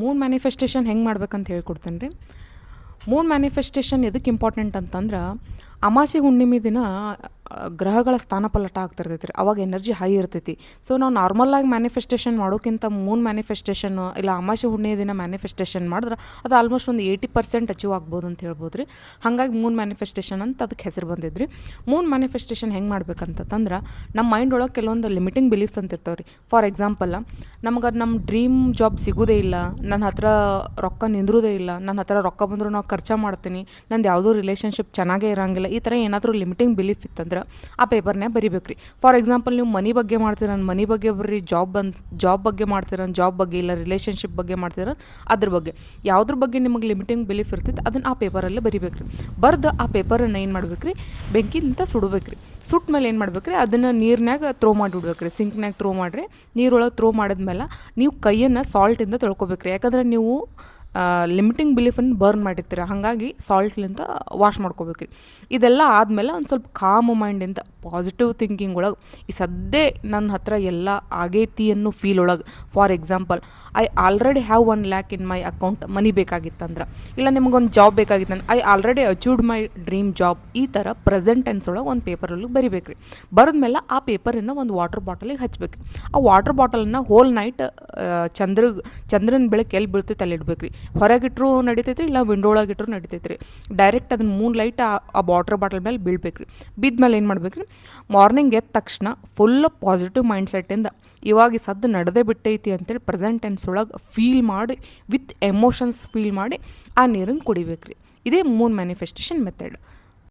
Moon manifestation ಹೆಂಗೆ ಮಾಡ್ಬೇಕಂತ ಹೇಳ್ಕೊಡ್ತೇನೆ ರೀ. ಮೂನ್ ಮ್ಯಾನಿಫೆಸ್ಟೇಷನ್ ಎದಕ್ಕೆ ಇಂಪಾರ್ಟೆಂಟ್ ಅಂತಂದ್ರೆ, ಅಮಾಸೆ ಹುಣ್ಣಿಮೆ ದಿನ ಗ್ರಹಗಳ ಸ್ಥಾನಪಲ್ಲಟ ಆಗ್ತಿರ್ತೈತಿ ರೀ. ಅವಾಗ ಎನರ್ಜಿ ಹೈ ಇರ್ತೈತಿ. ಸೊ ನಾವು ನಾರ್ಮಲಾಗಿ ಮ್ಯಾನಿಫೆಸ್ಟೇಷನ್ ಮಾಡೋಕ್ಕಿಂತ ಮೂನ್ ಮ್ಯಾನಿಫೆಸ್ಟೇಷನ್ ಇಲ್ಲ ಅಮಾಸೆ ಹುಣ್ಣಿಮೆ ದಿನ ಮ್ಯಾನಿಫೆಸ್ಟೇಷನ್ ಮಾಡಿದ್ರೆ ಅದು ಆಲ್ಮೋಸ್ಟ್ ಒಂದು 80% ಅಚೀವ್ ಆಗ್ಬೋದು ಅಂತ ಹೇಳ್ಬೋದು ರೀ. ಹಾಗಾಗಿ ಮೂನ್ ಮ್ಯಾನಿಫೆಸ್ಟೇಷನ್ ಅಂತ ಅದಕ್ಕೆ ಹೆಸರು ಬಂದಿದ್ರಿ. ಮೂನ್ ಮ್ಯಾನಿಫೆಸ್ಟೇಷನ್ ಹೆಂಗೆ ಮಾಡ್ಬೇಕಂತಂದ್ರೆ, ನಮ್ಮ ಮೈಂಡ್ ಒಳಗೆ ಕೆಲವೊಂದು ಲಿಮಿಟಿಂಗ್ ಬಿಲೀಫ್ಸ್ ಅಂತ ಇರ್ತಾವೆ ರೀ. ಫಾರ್ ಎಕ್ಸಾಂಪಲ್, ನಮಗೆ ನಮ್ಮ ಡ್ರೀಮ್ ಜಾಬ್ ಸಿಗೋದೇ ಇಲ್ಲ, ನನ್ನ ಹತ್ರ ರೊಕ್ಕ ನಿಂದ್ರೋದೇ ಇಲ್ಲ, ನನ್ನ ಹತ್ರ ರೊಕ್ಕ ಬಂದರೂ ನಾವು ಖರ್ಚು ಮಾಡ್ತೀನಿ, ನಂದು ಯಾವುದೂ ರಿಲೇಷನ್ಶಿಪ್ ಚೆನ್ನಾಗೇ ಇರೋಂಗಿಲ್ಲ, ಈ ಥರ ಏನಾದರೂ ಲಿಮಿಟಿಂಗ್ ಬಿಲೀಫ್ ಇತ್ತಂದ್ರೆ ಆ ಪೇಪರ್ನೇ ಬರಿಬೇಕು ರೀ. ಫಾರ್ ಎಕ್ಸಾಂಪಲ್, ನೀವು ಮನಿ ಬಗ್ಗೆ ಮಾಡ್ತೀರ, ಮನಿ ಬಗ್ಗೆ ಬರ್ರಿ, ಜಾಬ್ ಬಗ್ಗೆ ಮಾಡ್ತೀರ, ಜಾಬ್ ಬಗ್ಗೆ ಇಲ್ಲ ರಿಲೇಷನ್ಶಿಪ್ ಬಗ್ಗೆ ಮಾಡ್ತೀರ, ಅದ್ರ ಬಗ್ಗೆ ಯಾವುದ್ರ ಬಗ್ಗೆ ನಿಮಗೆ ಲಿಮಿಟಿಂಗ್ ಬಿಲೀಫ್ ಇರ್ತೈತೆ ಅದನ್ನು ಆ ಪೇಪರಲ್ಲೇ ಬರಿಬೇಕು ರೀ. ಬರ್ದು ಆ ಪೇಪರನ್ನು ಏನು ಮಾಡ್ಬೇಕು ರೀ, ಬೆಂಕಿಲಿಂದ ಸುಡಬೇಕು ರೀ. ಸುಟ್ಟ ಮೇಲೆ ಏನು ಮಾಡ್ಬೇಕು ರೀ, ಅದನ್ನು ನೀರಿನಾಗ ಥ್ರೋ ಮಾಡಿಬಿಡ್ಬೇಕು ರೀ. ಸಿಂಕ್ನಾಗ ಥ್ರೋ ಮಾಡಿರಿ. ನೀರೊಳಗೆ ಥ್ರೋ ಮಾಡಿದ್ಮೇಲೆ ನೀವು ಕೈಯನ್ನು ಸಾಲ್ಟಿಂದ ತೊಳ್ಕೊಬೇಕು ರೀ. ಯಾಕಂದರೆ ನೀವು ಲಿಮಿಟಿಂಗ್ ಬಿಲೀಫನ್ನು ಬರ್ನ್ ಮಾಡಿರ್ತೀರ, ಹಾಗಾಗಿ ಸಾಲ್ಟ್ಲಿಂದ ವಾಶ್ ಮಾಡ್ಕೋಬೇಕು ರೀ. ಇದೆಲ್ಲ ಆದಮೇಲೆ ಒಂದು ಸ್ವಲ್ಪ ಕಾಮ್ ಮೈಂಡಿಂದ ಪಾಸಿಟಿವ್ ಥಿಂಕಿಂಗ್ ಒಳಗೆ ಈ ಸದ್ಯ ನನ್ನ ಹತ್ರ ಎಲ್ಲ ಆಗೈತಿ ಅನ್ನೋ ಫೀಲ್ ಒಳಗೆ, for example, I already have 1 lakh in my account, money ಬೇಕಾಗಿತ್ತಂದ್ರೆ, ಇಲ್ಲ ನಿಮಗೊಂದು ಜಾಬ್ ಬೇಕಾಗಿತ್ತಂದ್ರೆ, I already achieved my dream job, ಈ ಥರ ಪ್ರೆಸೆಂಟ್ ಟೆನ್ಸ್ ಒಳಗೆ ಒಂದು ಪೇಪರಲ್ಲಿ ಬರಿಬೇಕು ರೀ. ಬರೆದ್ಮೇಲೆ ಆ ಪೇಪರನ್ನು ಒಂದು ವಾಟರ್ ಬಾಟಲಿಗೆ ಹಚ್ಬೇಕು ರೀ. ಆ ವಾಟರ್ ಬಾಟಲನ್ನು ಹೋಲ್ ನೈಟ್ ಚಂದ್ರನ ಬೆಳಕು ಎಲ್ಲಿ ಬೀಳ್ತೈತೆ ಅಲ್ಲಿ ಇಡ್ಬೇಕು ರೀ. ಹೊರಗಿಟ್ರೂ ನಡಿತೈತೆ ರೀ, ಇಲ್ಲ ವಿಂಡೋ ಒಳಗಿಟ್ರೂ ನಡಿತೈತೆ ರೀ. ಡೈರೆಕ್ಟ್ ಅದನ್ನ ಮೂನ್ ಲೈಟ್ ಆ ವಾಟರ್ ಬಾಟಲ್ ಮೇಲೆ ಬೀಳ್ಬೇಕು ರೀ. ಬಿದ್ಮೇಲೆ ಏನು ಮಾಡ್ಬೇಕು ರೀ, ಮಾರ್ನಿಂಗ್ ಎದ್ದ ತಕ್ಷಣ ಫುಲ್ ಪಾಸಿಟಿವ್ ಮೈಂಡ್ ಸೆಟ್ಟಿಂದ ಇವಾಗ ಈ ಸದ್ದು ನಡೆದೇ ಬಿಟ್ಟೈತಿ ಅಂತೇಳಿ ಪ್ರೆಸೆಂಟ್ ಟೆನ್ಸ್ ಒಳಗೆ ಫೀಲ್ ಮಾಡಿ, ವಿತ್ ಎಮೋಷನ್ಸ್ ಫೀಲ್ ಮಾಡಿ ಆ ನೀರನ್ನು ಕುಡಿಬೇಕು ರೀ. ಇದೇ ಮೂನ್ ಮ್ಯಾನಿಫೆಸ್ಟೇಷನ್ ಮೆಥಡ್.